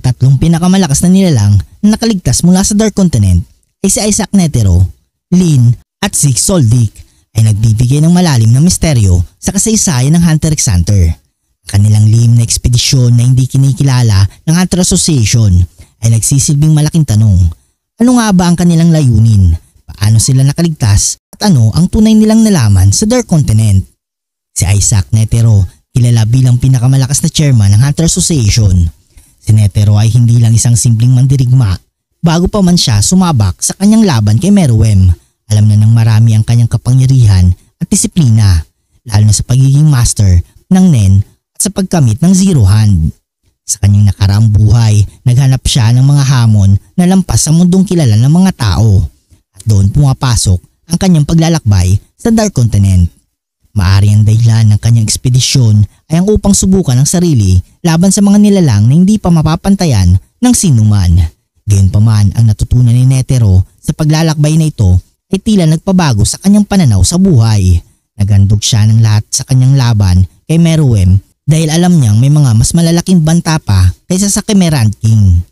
Ang tatlong pinakamalakas na nilalang na nakaligtas mula sa Dark Continent ay si Isaac Netero, Lin at Zeke Soldic ay nagbibigay ng malalim na misteryo sa kasaysayan ng Hunter x Hunter. Kanilang lihim na ekspedisyon na hindi kinikilala ng Hunter Association ay nagsisilbing malaking tanong. Ano nga ba ang kanilang layunin? Paano sila nakaligtas at ano ang tunay nilang nalaman sa Dark Continent? Si Isaac Netero, kilala bilang pinakamalakas na chairman ng Hunter Association. Si Netero ay hindi lang isang simpleng mandirigma. Bago pa man siya sumabak sa kanyang laban kay Meruem, alam na ng marami ang kanyang kapangyarihan at disiplina, lalo na sa pagiging master ng Nen at sa pagkamit ng Zero Hand. Sa kanyang nakaraang buhay, naghanap siya ng mga hamon na lampas sa mundong kilala ng mga tao at doon pumapasok ang kanyang paglalakbay sa Dark Continent. Maari ang dahilan ng kanyang ekspedisyon ay ang upang subukan ang sarili laban sa mga nilalang na hindi pa mapapantayan ng sinuman. Gayunpaman, ang natutunan ni Netero sa paglalakbay na ito ay tila nagpabago sa kanyang pananaw sa buhay. Naghandog siya ng lahat sa kanyang laban kay Meruem dahil alam niyang may mga mas malalaking banta pa kaysa sa Chimeran King.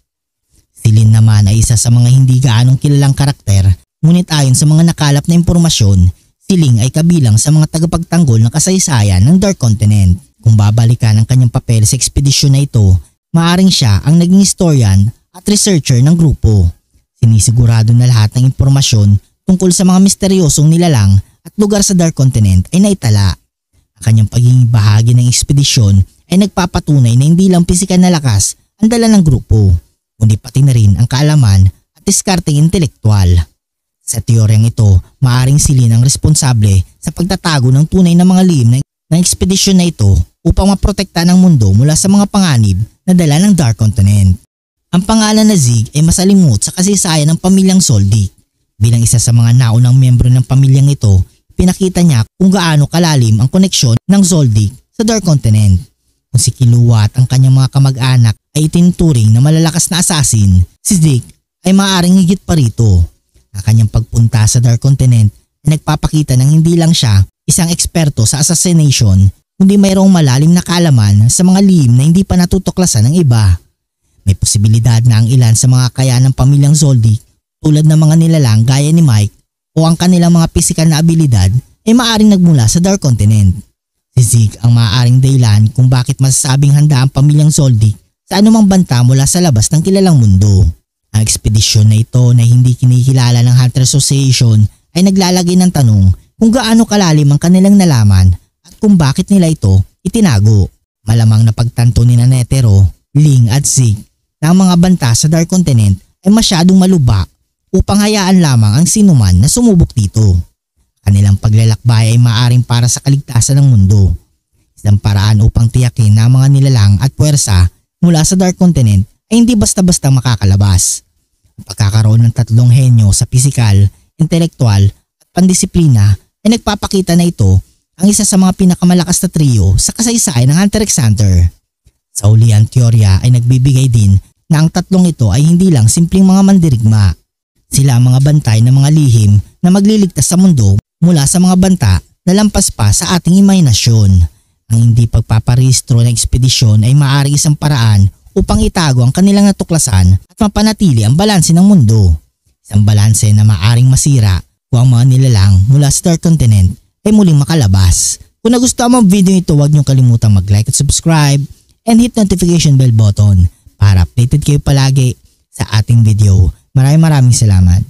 Si Lin naman ay isa sa mga hindi gaanong kilalang karakter, ngunit ayon sa mga nakalap na impormasyon, si Lin ay kabilang sa mga tagapagtanggol ng kasaysayan ng Dark Continent. Kung babalikan ang kanyang papel sa ekspedisyon na ito, maaring siya ang naging historian at researcher ng grupo. Sinisigurado na lahat ng impormasyon tungkol sa mga misteryosong nilalang at lugar sa Dark Continent ay naitala. Ang kanyang pagiging bahagi ng ekspedisyon ay nagpapatunay na hindi lang pisikal na lakas ang dala ng grupo, kundi pati na rin ang kaalaman at diskarteng intelektual. Sa teoryang ito, maaaring si Lin ang responsable sa pagtatago ng tunay na mga lihim ng ekspedisyon na ito upang maprotekta ng mundo mula sa mga panganib na dala ng Dark Continent. Ang pangalan na Zeke ay masalimuot sa kasaysayan ng pamilyang Soldic. Bilang isa sa mga naunang miyembro ng pamilyang ito, pinakita niya kung gaano kalalim ang koneksyon ng Soldic sa Dark Continent. Kung si Killua at ang kanyang mga kamag-anak ay itinuturing na malalakas na assassin, si Zeke ay maaaring higit pa rito. Ang kanyang pagpunta sa Dark Continent ay nagpapakita ng hindi lang siya isang eksperto sa assassination, kundi mayroong malalim na kaalaman sa mga lihim na hindi pa natutuklasan ng iba. May posibilidad na ang ilan sa mga kakayahan ng pamilyang Soldic tulad ng mga nilalang gaya ni Mike o ang kanilang mga pisikal na abilidad ay maaaring nagmula sa Dark Continent. Si Zeke ang maaaring dahilan kung bakit masasabing handa ang pamilyang Soldic sa anumang banta mula sa labas ng kilalang mundo. Ang ekspedisyon na ito na hindi kinikilala ng Hunter Association ay naglalagay ng tanong kung gaano kalalim ang kanilang nalaman at kung bakit nila ito itinago. Malamang na pagtanto ni Netero, Lin at Zeke na ang mga banta sa Dark Continent ay masyadong malubha upang hayaan lamang ang sinuman na sumubok dito. Kanilang paglalakbay ay maaring para sa kaligtasan ng mundo. Isang paraan upang tiyakin na mga nilalang at puwersa mula sa Dark Continent ay hindi basta-basta makakalabas. Ang pagkakaroon ng tatlong henyo sa pisikal, intelektual at pandisiplina ay nagpapakita na ito ang isa sa mga pinakamalakas na trio sa kasaysayan ng Hunter x Hunter. Sa uli, ang teorya ay nagbibigay din na ang tatlong ito ay hindi lang simpleng mga mandirigma. Sila ang mga bantay ng mga lihim na magliligtas sa mundo mula sa mga banta na lampas pa sa ating imahinasyon. Ang hindi pagpaparehistro ng ekspedisyon ay maaari isang paraan upang itago ang kanilang natuklasan at mapanatili ang balanse ng mundo. Isang balanse na maaring masira kung ang mga nilalang mula sa Dark Continent ay muling makalabas. Kung nagustuhan mo ang video ito, huwag niyong kalimutang mag-like at subscribe and hit notification bell button para updated kayo palagi sa ating video. Maraming salamat.